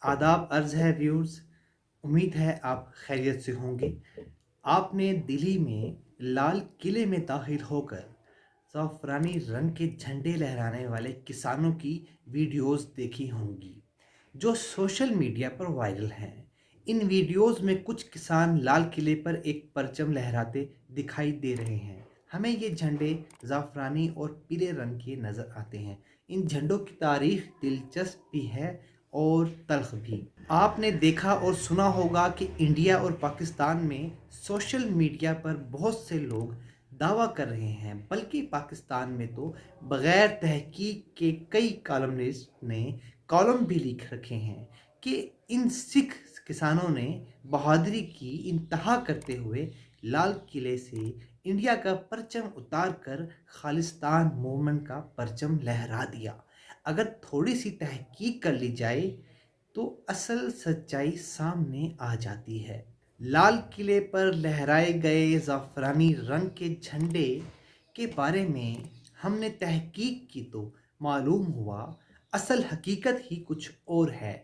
आदाब अर्ज़ है व्यूअर्स। उम्मीद है आप खैरियत से होंगे। आपने दिल्ली में लाल किले में दाखिल होकर ज़ाफ़रानी रंग के झंडे लहराने वाले किसानों की वीडियोस देखी होंगी जो सोशल मीडिया पर वायरल हैं। इन वीडियोस में कुछ किसान लाल किले पर एक परचम लहराते दिखाई दे रहे हैं। हमें ये झंडे ज़ाफ़रानी और पीले रंग के नज़र आते हैं। इन झंडों की तारीख दिलचस्प भी है और तल्ख भी। आपने देखा और सुना होगा कि इंडिया और पाकिस्तान में सोशल मीडिया पर बहुत से लोग दावा कर रहे हैं, बल्कि पाकिस्तान में तो बग़ैर तहकीक के कई कॉलमनिस्ट ने कॉलम भी लिख रखे हैं कि इन सिख किसानों ने बहादुरी की इंतहा करते हुए लाल किले से इंडिया का परचम उतार कर खालिस्तान मूवमेंट का परचम लहरा दिया। अगर थोड़ी सी तहकीक कर ली जाए तो असल सच्चाई सामने आ जाती है। लाल किले पर लहराए गए ज़ाफ़रानी रंग के झंडे के बारे में हमने तहकीक की तो मालूम हुआ असल हकीकत ही कुछ और है।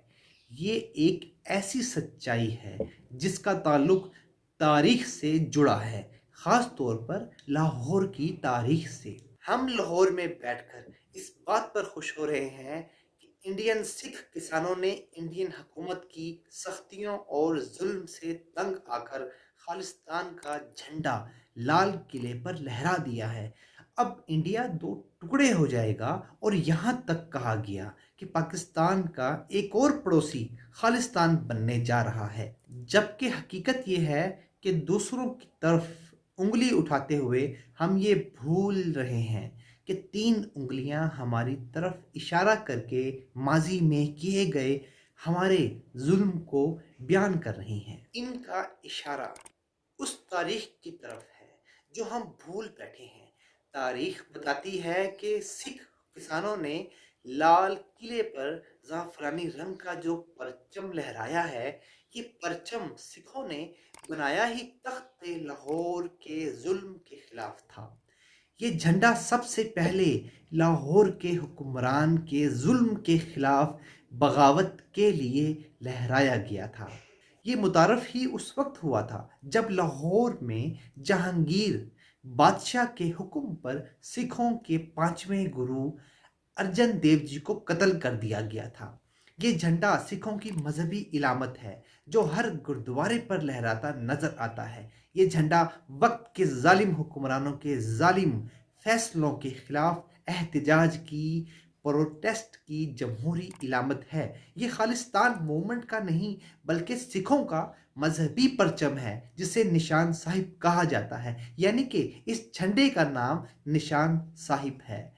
ये एक ऐसी सच्चाई है जिसका ताल्लुक तारीख से जुड़ा है, ख़ास तौर पर लाहौर की तारीख से। हम लाहौर में बैठकर इस बात पर खुश हो रहे हैं कि इंडियन सिख किसानों ने इंडियन हुकूमत की सख्तियों और जुल्म से तंग आकर खालिस्तान का झंडा लाल किले पर लहरा दिया है। अब इंडिया दो टुकड़े हो जाएगा और यहाँ तक कहा गया कि पाकिस्तान का एक और पड़ोसी खालिस्तान बनने जा रहा है, जबकि हकीकत ये है कि दूसरों की तरफ उंगली उठाते हुए हम ये भूल रहे हैं कि तीन उंगलियां हमारी तरफ इशारा करके माजी में किए गए हमारे जुल्म को बयान कर रही हैं। इनका इशारा उस तारीख की तरफ है जो हम भूल बैठे हैं। तारीख बताती है कि सिख किसानों ने लाल किले पर ज़ाफ़रानी रंग का जो परचम लहराया है, ये परचम सिखों ने बनाया ही तख्त लाहौर के जुल्म के खिलाफ था। ये झंडा सबसे पहले लाहौर के हुक्मरान के जुल्म के खिलाफ बगावत के लिए लहराया गया था। ये मुतारफ ही उस वक्त हुआ था जब लाहौर में जहांगीर बादशाह के हुक्म पर सिखों के पांचवें गुरु अर्जन देव जी को कत्ल कर दिया गया था। ये झंडा सिखों की मजहबी इलामत है जो हर गुरुद्वारे पर लहराता नजर आता है। ये झंडा वक्त के जालिम हुक्मरानों के जालिम फैसलों के खिलाफ एहतजाज की, प्रोटेस्ट की जमहूरी इलामत है। ये खालिस्तान मूवमेंट का नहीं बल्कि सिखों का मजहबी परचम है जिसे निशान साहिब कहा जाता है, यानी कि इस झंडे का नाम निशान साहिब है।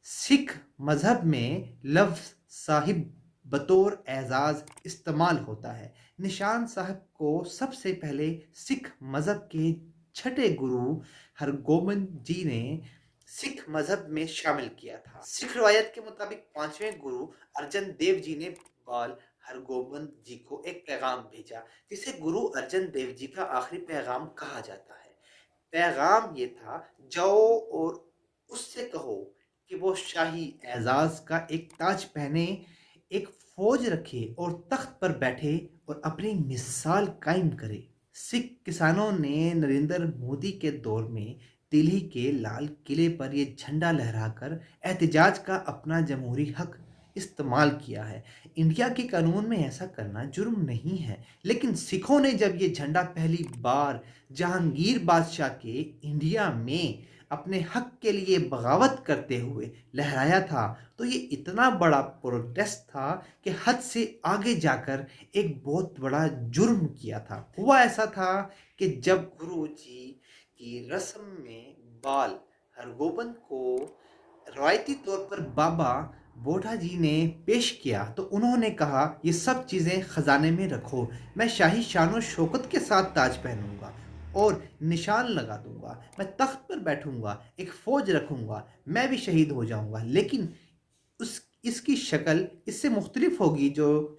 सिख मजहब में लफ्ज़ साहिब बतौर एजाज़ इस्तेमाल होता है। निशान साहब को सबसे पहले सिख मजहब के छठे गुरु हरगोबिंद जी ने सिख मजहब में शामिल किया था। सिख रवायत के मुताबिक पांचवें गुरु अर्जन देव जी ने बाल हरगोबिंद जी को एक पैगाम भेजा जिसे गुरु अर्जन देव जी का आखिरी पैगाम कहा जाता है। पैगाम ये था, जाओ और उससे कहो कि वो शाही एजाज का एक ताज पहने, एक फौज रखे और तख्त पर बैठे और अपनी मिसाल कायम करे। सिख किसानों ने नरेंद्र मोदी के दौर में दिल्ली के लाल किले पर यह झंडा लहराकर एहतजाज का अपना जमहूरी हक इस्तेमाल किया है। इंडिया के कानून में ऐसा करना जुर्म नहीं है, लेकिन सिखों ने जब ये झंडा पहली बार जहांगीर बादशाह के इंडिया में अपने हक के लिए बगावत करते हुए लहराया था तो ये इतना बड़ा प्रोटेस्ट था कि हद से आगे जाकर एक बहुत बड़ा जुर्म किया था। हुआ ऐसा था कि जब गुरु जी की रस्म में बाल हरगोबिंद को रवायती तौर पर बाबा बोढ़ा जी ने पेश किया तो उन्होंने कहा, ये सब चीज़ें ख़जाने में रखो, मैं शाही शान शौकत के साथ ताज पहनूंगा और निशान लगा दूंगा, मैं तख्त पर बैठूंगा, एक फ़ौज रखूंगा, मैं भी शहीद हो जाऊंगा, लेकिन इसकी शक्ल इससे मुख्तलिफ होगी जो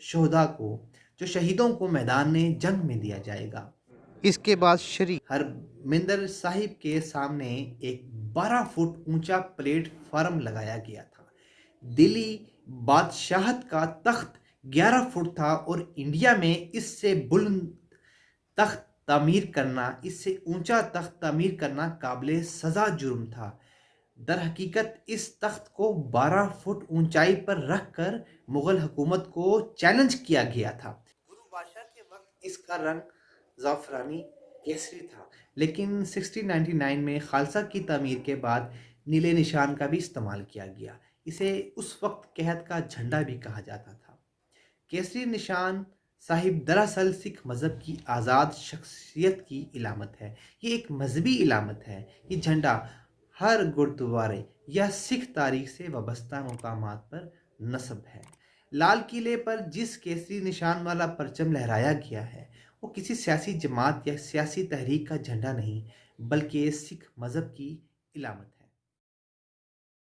शहीदों को मैदान जंग में दिया जाएगा। इसके बाद श्री हरमिंदर साहिब के सामने एक 12 फुट ऊंचा प्लेटफार्म लगाया गया था। दिल्ली बादशाहत का तख्त 11 فٹ تھا اور انڈیا میں اس سے بلند تخت تعمیر کرنا، اس سے اونچا تخت تعمیر کرنا قابل سزا جرم تھا۔ در حقیقت اس تخت کو 12 فٹ اونچائی پر رکھ کر مغل حکومت کو چیلنج کیا گیا تھا۔ گرو بادشاہ کے وقت اس کا رنگ زعفرانی کیسری تھا، لیکن 1699 میں خالصہ کی تعمیر کے بعد نیلے نشان کا بھی استعمال کیا گیا۔ اسے اس وقت قحط کا جھنڈا بھی کہا جاتا تھا۔ کیسری نشان صاحب دراصل سکھ مذہب کی آزاد شخصیت کی علامت ہے۔ یہ ایک مذہبی علامت ہے۔ یہ جھنڈا ہر گردوارے یا سکھ تاریخ سے وابستہ مقامات پر نصب ہے۔ لال قلعے پر جس کیسری نشان والا پرچم لہرایا گیا ہے وہ کسی سیاسی جماعت یا سیاسی تحریک کا جھنڈا نہیں، بلکہ سکھ مذہب کی علامت ہے۔